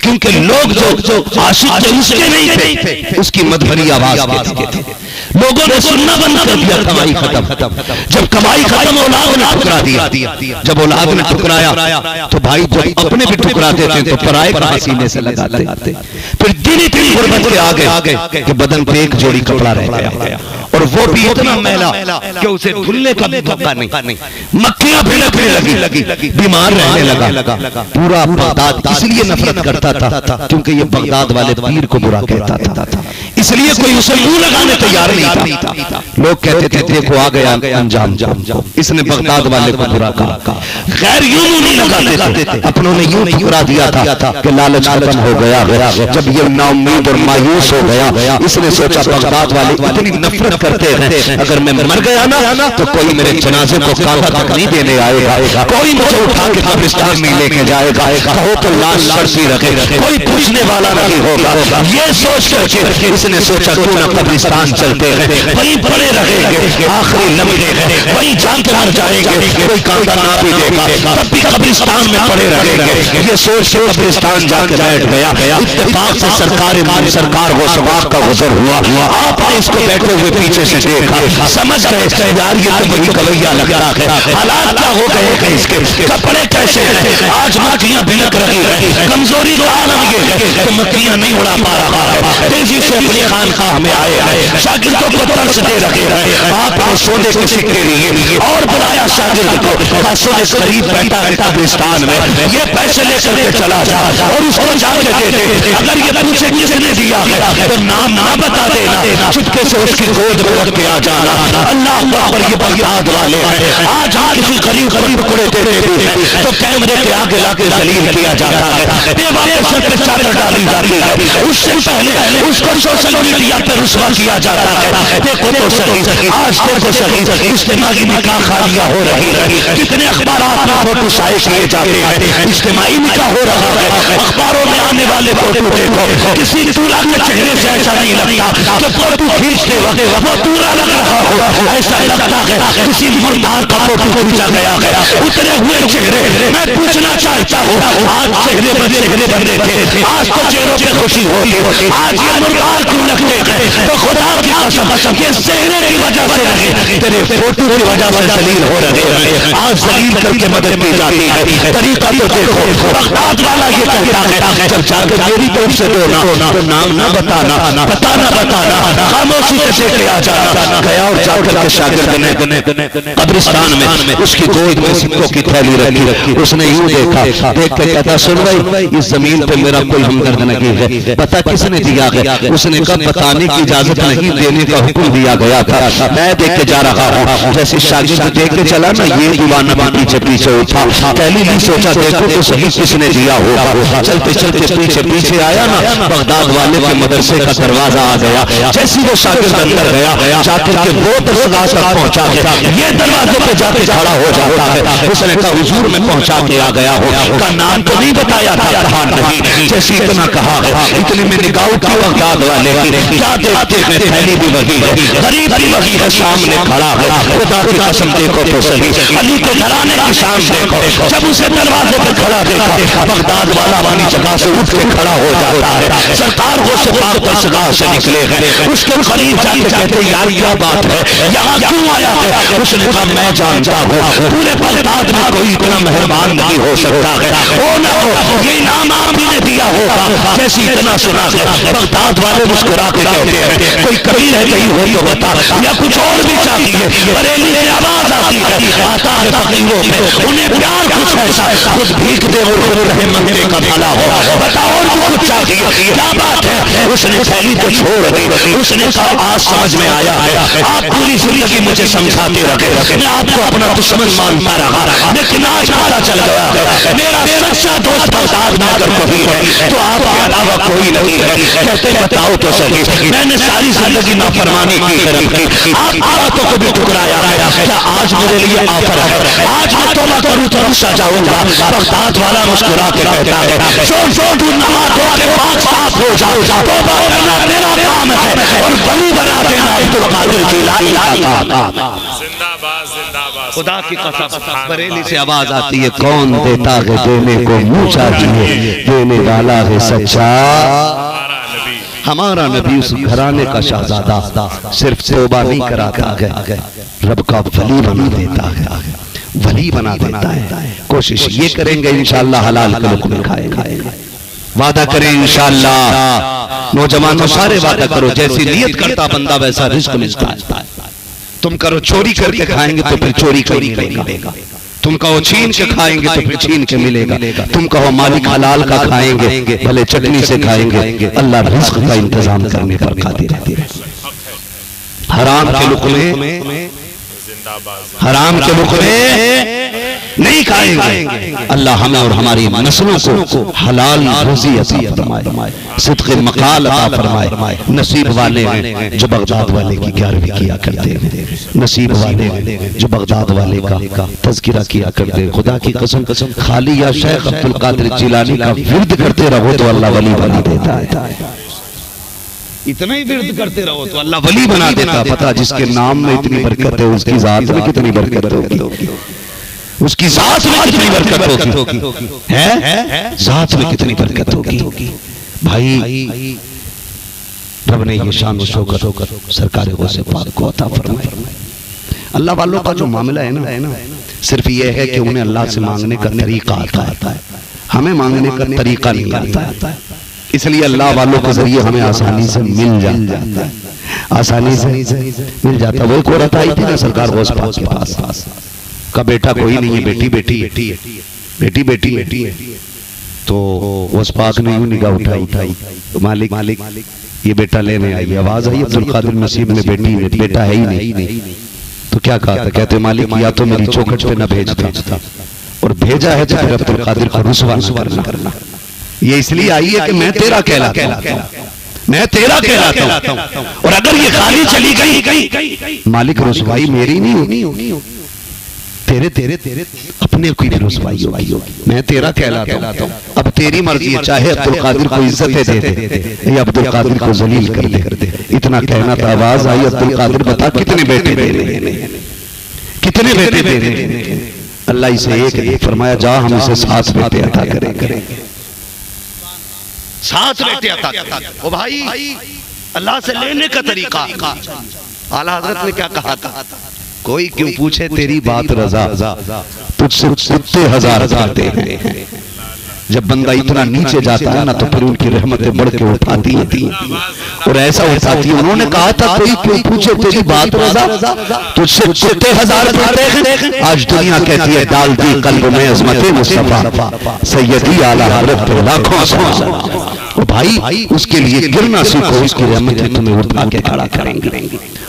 کیونکہ لوگ جو عاشق تھے اس کے نہیں تھے, اس کی مدھری آواز کے تھے. لوگوں نے سننا بند کر دیا. کمائی ختم. جب کمائی ختم اولاد نے ٹھکرا دیا. جب اولاد نے ٹھکرایا تو بھائی جب اپنے بھی ٹھکراتے تھے تو پرائے کا سینے سے لگاتے. پھر دن غربت کے آگے کہ بدن پہ ایک جوڑی کپڑا رہ گیا, اور وہ بھی اتنا میلا کہ اسے دھلنے کا موقع نہیں. مکھیاں بھڑکنے لگی, بیمار رہنے لگا. پورا بغداد اس لیے نفرت کرتا تھا کیونکہ یہ بغداد والے پیر کو برا کہتا تھا, اس لیے کوئی اسے منہ لگانے تیار نہیں تھا. لوگ کہتے تھے دیکھو آ گیا انجام, اس نے بغداد والے کو برا کہا. غیر یوں نہیں لگاتے تھے, اپنوں نے یوں ٹھکرا دیا تھا کہ لالچ ختم ہو گیا. جب یہ نا امید اور مایوس ہو گیا, اس نے سوچا بغداد والے اتنی نفرت کرتے ہیں, اگر میں مر گیا نا تو کوئی میرے جنازے کو کعبہ تک نہیں دینے آئے گا, کوئی مجھے اٹھا کے قبرستان میں لے کے جائے گا, کہو تو لاش سڑتی رکھے, کوئی پوچھنے والا نہیں ہوگا. یہ سوچ کر کے اس نے سوچا کیوں نہ قبرستان چلتے ہیں, وہیں پڑے رہیں گے, آخری لمحے ہیں وہیں جان کے مر جائیں گے, کوئی کانٹا نہ بھی دے گا, تب بھی قبرستان میں پڑے رہیں گے. یہ سوچ کے قبرستان جا کے بیٹھ گیا. اتفاق سے سرکار غوث پاک کا گزر ہوا. آپ اس کو بیٹھے ہوئے پیچھے سے دیکھا, سمجھ گئے یار یہ تو بڑی کویا لگتا ہے. حالات کیا ہو گئے ہیں اس کے, کپڑے کیسے ہیں, آج مکھیاں بھنک رہی ہیں. کمزوری کا عالم یہ ہے کہ مکھیاں نہیں اڑا پا رہا ہے. تیزی سے اپنی خانقاہ میں آئے, شاگردوں کو ترس دے رکھے. آپ نے سونے کے سکے لیے اور بلایا شاگرد کو, سونے قریب بیٹھا ہے قبرستان میں, یہ پیسے لے کر کے چلا جا اور اس کو جا کے دے دے. اگر یہ پوچھے کس نے دیا ہے تو نام نہ بتا دینا, چپکے سے اس کی گود میں رکھ کے آ جانا. اللہ اکبر, یہ بغداد والے ہیں. آج کسی غریب ٹکڑے دیتے ہیں تو کیمرے کے آگے لا کے ذلیل کیا جاتا ہے, دیوارے سر پہ چادر ڈالی جاتی ہے. اس سے پہلے اس کو سوشل میڈیا پہ رسوا کیا جاتا ہے. دیکھو تو صحیح آج دیکھو صحیح اجتماعی نکاح خالیاں ہو رہی ہے، کتنے اخبارات میں فوٹو شائع کیے جاتے ہیں، اجتماعی نکاح ہو رہا ہے، اخباروں میں آنے والے فوٹو دیکھو، کسی دولہا کے چہرے سے ایسا نہیں لگتا کہ فوٹو کھینچتے وقت وہ دورا لگ رہا ہو، ایسا لگتا ہے کسی مردار کا فوٹو کھینچا گیا اترے ہوئے چہرے۔ میں پوچھنا چاہتا ہوں آج چہرے پر چہرے بندے تھے، آج تو چہروں پہ خوشی ہوتی، آج یہ مردار کیوں لگتے ہیں؟ تو خدا کی قسم یہ چہرے کی وجہ سے نہیں، تیرے فوٹو کی وجہ سے ذلیل ہو رہے ہیں، آج ذلیل کر کے مدد کی جاتی ہے۔ طریقہ تو دیکھو، بغداد والا یہ کہتا ہے جب جا کے میری طرف سے دونا تو نام نہ بتانا، پتہ نہ بتانا، خاموشی سے دیکھ کے آ جانا۔ گیا اور جا کر کے شاگرد نے قبرستان میں اس کی گود میں سکوں کی تھیلی رکھی، اس نے یوں دیکھا، دیکھ کے کہتا سن بھائی اس زمین پہ میرا کوئی ہمدرد نہیں ہے، پتہ کس نے دیا ہے؟ اس نے کہا بتانے کی اجازت نہیں، دینے کا حکم دیا گیا تھا، میں دیکھ کے جا رہا ہوں۔ جیسے شاگرد دیکھ کے چلا نا، یہ دیوانہ پیچھے پیچھے اٹھا، پہلی بھی سوچا دیکھو تو صحیح کس نے دیا ہوگا، چلتے چلتے پیچھے پیچھے آیا نا، بغداد والے کے مدرسے کا دروازہ آ گیا، جیسی وہ شاگرد اندر گیا، جا کر کے وہ درگاہ تک پہنچا گیا، یہ دروازے پہ جا کے کھڑا ہو جاتا ہے۔ اس نے کہا حضور میں پہنچا کے آ گیا ہوں، کا نام تو نہیں بتایا تھا، کہا نہیں، جیسی اتنا کہا ہے، اتنے میں نگاہ اٹھی بغداد والے کی، کیا دیکھتے ہیں تھیلی بھی وہی ہے، غریب بھی وہی ہے، سامنے کھڑا ہے، خدا کی قسم دیکھو تو صحیح، علی کے گھرانے کی شان دیکھو، جب اسے دروازے پہ کھڑا دیکھا، بغداد والا اپنی جگہ سے اٹھ کے کھڑا ہو جاتا ہے، سرکار وہ سپاہ درسگاہ سے نکلے ہیں، اس کے قریب جا کے کہتے یار کیا بات ہے، یہاں کیوں آیا ہے؟ اس نے کہا میں جانتا ہوں پورے بغداد میں کوئی اتنا مہربان نہیں ہو سکتا ہے، وہ نہ ہو یہ نام آپ ہی نے دیا ہوگا، جیسی اتنا سنا ہے۔ بغداد والے مسکرا کے کہتے ہیں کوئی کبھی ہے کہیں ہو تو بتا، یا کچھ اور بھی چاہیے، بریلی سے آواز آتی ہے، آتا ہے فقیروں میں انہیں پیار کچھ ایسا، خود بھیک دے اور خود رہے منگنے کا بھلا ہو، بتا اور بھی کچھ چاہیے، کیا بات ہے؟ اس نے تھیلی تو چھوڑ دی، اس نے کہا آج سمجھ میں آیا ہے، آپ پوری زندگی مجھے سمجھاتے رہے، میں آپ کو اپنا دشمن مانتا رہا، لیکن آج پتا چل گیا ہے میرا سچا دوست بغداد میں اگر کوئی ہے تو آپ کے علاوہ کوئی نہیں ہے۔ کہتے بتاؤ تو صحیح، میں نے ساری زندگی نافرمانی کی، آپ کی باتوں کو بھی ٹکرایا ہے، کیا آج میرے لیے آفر ہے؟ آج میں توبہ کروں تو رخصت جاؤں گا۔ بغداد والا مسکرا کے کہتا ہے تو نہا دھو کے پاک صاف ہو جاؤ، توبہ کرنا میرا کام ہے اور ولی بنا دینا عبد القادر جیلانی کا کام۔ زندہ باد زندہ باد، خدا کی قسم بریلی سے آواز آتی ہے کون دیتا ہے دینے کو منہ چاہیے، دینے والا ہے سچا ہمارا نبی، اس گھرانے کا شہزادہ صرف توبہ نہیں کراتا ہے، رب کا ولی بنا دیتا ہے، ولی بنا دیتا ہے۔ کوشش یہ کریں گے انشاءاللہ حلال کے لقمے کھائیں گے، وعدہ کریں انشاءاللہ۔ نوجوانوں سارے وعدہ کرو، جیسی نیت کرتا بندہ ویسا رزق ملتا ہے۔ تم کرو چوری کر کے کھائیں گے تو پھر چوری کر کے ملے گا، تم کہو چھین کے کھائیں گے تو پھر چھین کے ملے گا، تم کہو مالک حلال کا کھائیں گے بھلے چٹنی سے کھائیں گے، اللہ رزق کا انتظام کرنے پر قادر ہے۔ حرام کے لقمے، حرام کے لقمے نہیں کھائیں گے، اللہ ہمیں اور ہماری نسلوں کو حلال رزق عطا فرمائے، صدق مقال عطا فرمائے۔ نصیب والے ہیں جو بغداد والے کی 11ویں کیا کرتے ہیں، نصیب والے ہیں جو بغداد والے کا تذکرہ کیا کرتے ہیں۔ خدا کی قسم خالی یا شیخ عبد القادر جیلانی کا ورد کرتے رہو تو اللہ ولی بنا دیتا ہے، اتنا ہی ورد کرتے رہو تو اللہ ولی بنا دیتا ہے۔ پتہ جس کے نام میں اتنی برکت ہے اس کی ذات میں کتنی برکت ہوگی، اس کی ذات میں کتنی برکت ہوگی، ذات میں کتنی برکت ہوگی۔ بھائی رب نے یہ شان و شوکت سرکار غوث پاک کو عطا فرمائے۔ اللہ والوں کا جو معاملہ ہے نا، صرف یہ ہے کہ انہیں اللہ سے مانگنے کا طریقہ آتا ہے، ہمیں مانگنے کا طریقہ نہیں آتا ہے، اس لیے اللہ والوں کے ذریعے ہمیں آسانی سے مل جاتا ہے، آسانی سے مل جاتا ہے۔ وہ ایک عورت آئی تھی نا سرکار غوث پاک کے پاس، کا بیٹا کوئی نہیں ہے، بیٹی ہے، تو غوث پاک نے یوں نگاہ اٹھائی، مالک یہ بیٹا لینے آئی، آواز آئی عبد القادر نصیب میں بیٹا ہے ہی نہیں، تو کیا کہا تھا؟ کہتے مالک یا تو میری چوکھٹ پہ نہ بھیجتا، اور بھیجا ہے تو پھر عبد القادر کو رسوا نہ کرنا، یہ اس لیے آئی ہے کہ میں تیرا کہلاتا ہوں، میں تیرا کہلاتا ہوں، اور اگر یہ خالی چلی گئی مالک رسوائی میری نہیں ہوگی، تیرے اپنے کوئی بھی رسوائی ہوگی، میں تیرا کہلاتا ہوں۔ اب تیری مرضی ہے، چاہے عبدالقادر کو عزتیں دے دے یا عبدالقادر کو ذلیل کر دے۔ اتنا کہنا تھا، آواز آئی عبدالقادر بتا کتنے بیٹے دے رہے ہیں، کتنے بیٹے دے رہے ہیں؟ اللہ اسے ایک دے، فرمایا جا ہم اسے 7 بیٹے عطا کریں گے، 7 بیٹے عطا کریں گے۔ او بھائی اللہ سے لینے کا طریقہ، اعلیٰ حضرت نے کیا کہا تھا؟ کوئی کیوں پوچھے تیری بات رضا، تجھ سے کتے ہزار کرتے ہیں۔ جب بندہ اتنا نیچے جاتا ہے نا تو پھر ان کی رحمتیں بڑھ کے اٹھاتی ہیں، اور ایسا اٹھاتی ہیں۔ انہوں نے کہا تھا کوئی کیوں پوچھے تیری بات رضا، تجھ سے کتے ہزار کرتے ہیں۔ آج دنیا کہتی ہے ڈال دی قلب میں عظمت مصطفیٰ سیدی اعلیٰ حضرت کے لاکھوں سلام۔ بھائی اس کے لیے گرنا سیکھو، اس کی رحمتیں تمہیں اٹھا کے کھڑا کریں گے،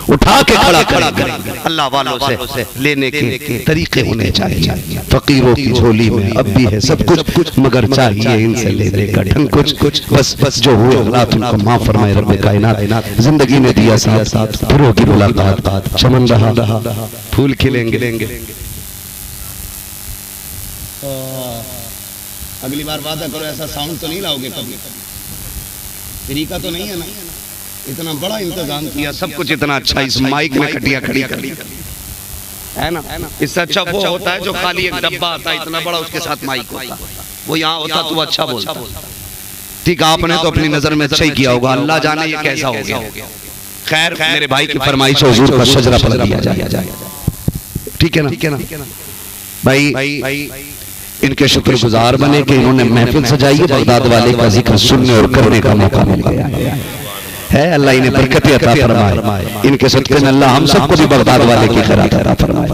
اٹھا کے کھڑا کریں گے۔ اللہ والوں سے لینے کے طریقے ہونے چاہیے۔ فقیروں کی جھولی میں اب بھی ہے سب کچھ، مگر چاہیے ان سے لینے کا ڈھنگ کچھ۔ بس جو ہوئے غلط ان کو معاف فرمائے رب کائنات۔ زندگی نے دیا ساتھ، پھر ہوگی ملاقات، چمن رہا پھول کھلیں گے۔ اگلی بار وعدہ کرو ایسا ساؤنڈ تو نہیں لاؤ گے کبھی، طریقہ تو نہیں ہے نا؟ اتنا بڑا انتظام کیا، سب کچھ اتنا اچھا، اس مائک میں کٹیاں کھڑی کر ہے نا۔ اس سے اچھا وہ ہوتا ہے جو خالی ایک ڈبہ آتا ہے اتنا بڑا، اس کے ساتھ مائک ہوتا، وہ یہاں ہوتا تو وہ اچھا بولتا۔ ٹھیک، آپ نے تو اپنی نظر میں اچھا ہی کیا ہوگا، اللہ جانے یہ کیسا ہو گیا۔ خیر میرے بھائی کی فرمائش حضور کا شجرہ پڑھ دیا جائے، ٹھیک ہے نا بھائی؟ ان کے شکر گزار بنے کہ انہوں نے محفل سجائی ہے، بغداد والے کا ذکر سننے اور کرنے کا موقع مل گیا ہے۔ اللہ انہیں برکتیں عطا فرمائے، ان کے صدقے میں اللہ ہم سب کو بھی بغداد والے کی خیرات عطا فرمائے۔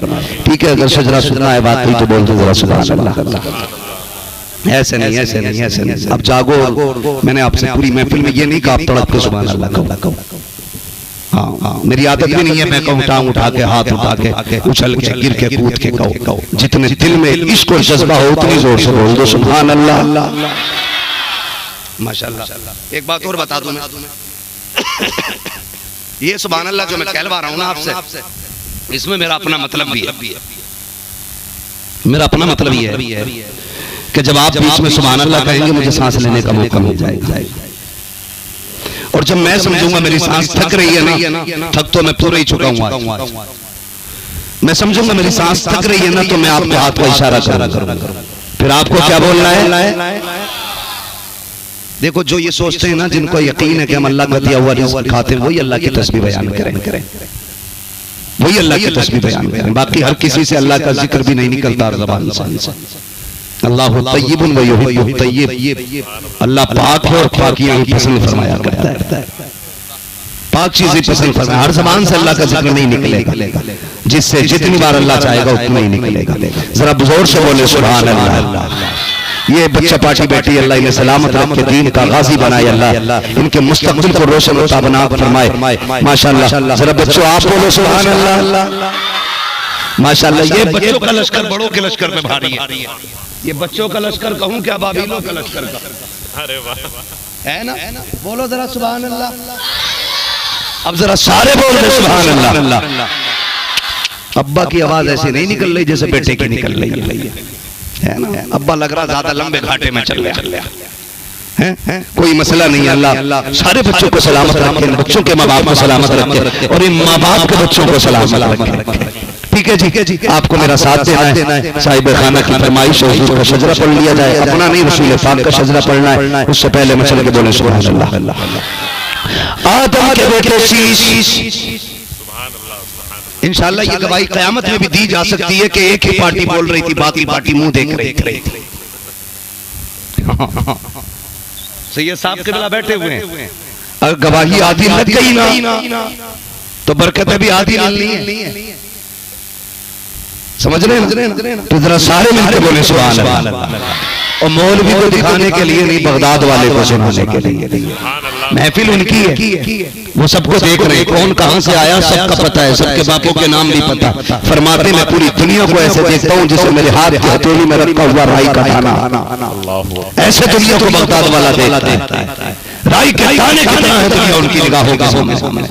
ٹھیک ہے، اگر شجرہ سننا ہے بات نہیں تو بول دو ذرا سبحان اللہ۔ ایسے نہیں، اب جاگو۔ میں نے آپ سے پوری محفل میں یہ نہیں کہا آپ تڑپ کے سبحان اللہ کہو، ہاں میری عادت بھی نہیں ہے میں کہوں ٹانگ اٹھا کے، ہاتھ اٹھا کے، اچھل کے، گر کے، کود کے کہو۔ جتنے دل میں عشق اور جذبہ ہو اتنی زور سے بول دو سبحان اللہ، ماشاءاللہ۔ ایک بات اور بتا دوں میں، یہ سبحان اللہ جو میں کہلوا رہا ہوں نا آپ سے، اس میں میرا اپنا مطلب بھی ہے، میرا اپنا مطلب یہ ہے کہ جب آپ بیچ میں سبحان اللہ کہیں گے مجھے سانس لینے کا موقع مل جائے گا، اور جب میں سمجھوں گا میری سانس تھک رہی ہے نا، تھک تو میں پورا ہی چکا ہوں آج، میں سمجھوں گا میری سانس تھک رہی ہے نا تو میں آپ کے ہاتھ کا اشارہ کروں گا، پھر آپ کو کیا بولنا ہے؟ دیکھو جو یہ سوچتے ہیں نا، جن کو یقین ہے کہ ہم اللہ کا دیا ہوا رزق کھاتے ہیں، وہی اللہ کی تسبیح بیان کریں، وہی اللہ کی تسبیح بیان کریں، باقی ہر کسی سے اللہ کا ذکر بھی نہیں نکلتا زبان سے۔ اللہ طیب و یحب الطیب، اللہ پاک ہے اور پاکیاں ہی پسند فرمایا کرتا ہے، پاک چیزیں پسند فرمایا۔ ہر زبان سے اللہ کا ذکر نہیں نکلے گا، جس سے جتنی بار اللہ چاہے گا اتنا ہی نکلے گا۔ ذرا بزرگ سے بولے سبحان اللہ۔ یہ بچہ پاٹی بیٹی اللہ انہیں سلامت رکھ کے دین کا غازی بنائے، اللہ ان کے مستقبل کو روشن عطا بنا فرمائے، ماشاءاللہ۔ ذرا بچوں آپ بولو سبحان اللہ، ماشاءاللہ۔ یہ بچوں کا لشکر بڑوں کے لشکر پہ بھاری ہے، یہ بچوں کا لشکر کہوں کیا بابیلوں کا لشکر کا ہے نا؟ بولو ذرا سبحان اللہ۔ اب ذرا سارے بول رہے سبحان اللہ۔ ابا کی آواز ایسی نہیں نکل رہی جیسے بیٹے کی نکل رہی ہے نا؟ ابا لگ رہا زیادہ لمبے گھاٹے میں چل رہا، کوئی مسئلہ نہیں ہے۔ اللہ سارے بچوں کو سلامت رکھے، بچوں کے ماں باپ کو سلامت رکھے، اور ان ماں باپ کے بچوں کو سلامت رکھے۔ ٹھیک ہے جی، آپ کو میرا ساتھ دینا ہے۔ صاحب خانہ کی فرمائش حضور کا شجرہ پڑھ لیا جائے، اپنا نہیں رسول پاک کا شجرہ پڑھنا ہے۔ اس سے پہلے میں چل کے بولیں سبحان اللہ۔ آدم کے بیٹے شیش، انشاءاللہ یہ گواہی قیامت میں بھی دی جا سکتی ہے کہ ایک ہی پارٹی بول رہی تھی، باقی پارٹی منہ دیکھ رہی تھی۔ سید صاحب کے بلا بیٹھے ہوئے ہیں، اگر گواہی آدھی لگ گئی نا تو برکتیں بھی آدھی ملنی ہے، سمجھ رہے ہیں؟ تو ذرا سارے مل کے بولیں سبحان اللہ۔ اور مولوی کو دکھانے کے لیے نہیں، بغداد والے کو سنانے کے لیے۔ محفل ان کی ہے، وہ سب کو دیکھ رہے ہیں، کون کہاں سے آیا سب کا پتہ ہے، سب کے باپوں کے نام بھی پتہ۔ فرماتے میں پوری دنیا کو ایسے دیکھتا ہوں جسے میرے ہاتھ کی ہتھیلی میں رکھا ہوا رائی کا دانہ، ایسے دنیا کو بغداد والا دیکھتا ہے۔ رائی کے دانے کتنا ہے دنیا ان کی نگاہوں کے سامنے.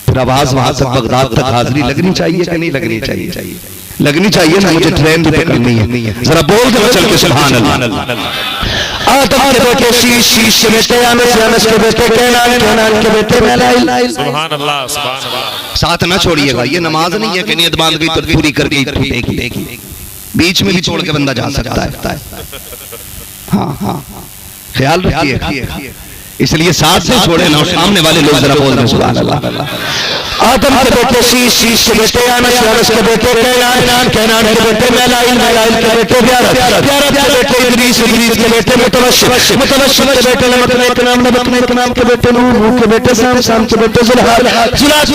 پھر آواز وہاں تک بغداد تک حاضری لگنی چاہیے کہ نہیں لگنی چاہیے؟ لگنی چاہیے نا. مجھے ٹرین بھی پکڑنی ہے. ذرا بول دو چل کے سبحان اللہ. آدم کے بیٹے شیش، شیش کے بیٹے انس، انس کے بیٹے کینان، کینان کے بیٹے میلائیل. سبحان اللہ سبحان اللہ. ساتھ نہ چھوڑیے گا. یہ نماز نہیں ہے کہ نیت باندھ گئی تو پوری کر گئی ٹوٹے گی. بیچ میں بھی چھوڑ کے بندہ جا سکتا ہے. ہاں ہاں خیال رکھیے. اس لیے ساتھ سے چھوڑے نہ. سامنے والے لوگ ذرا بول دیں سبحان اللہ. آدم کے بیٹے شیش، شیش کے بیٹے انس، انس کے بیٹے کینان، کینان کے بیٹے میلائیل، میلائیل کے بیٹے بیارت، بیارت کے بیٹے ادریس، ادریس کے بیٹے متوشم، متوشم کے بیٹے نمک، نمک کے بیٹے نوح، نوح کے بیٹے سام، سام کے بیٹے زلحال، زلحال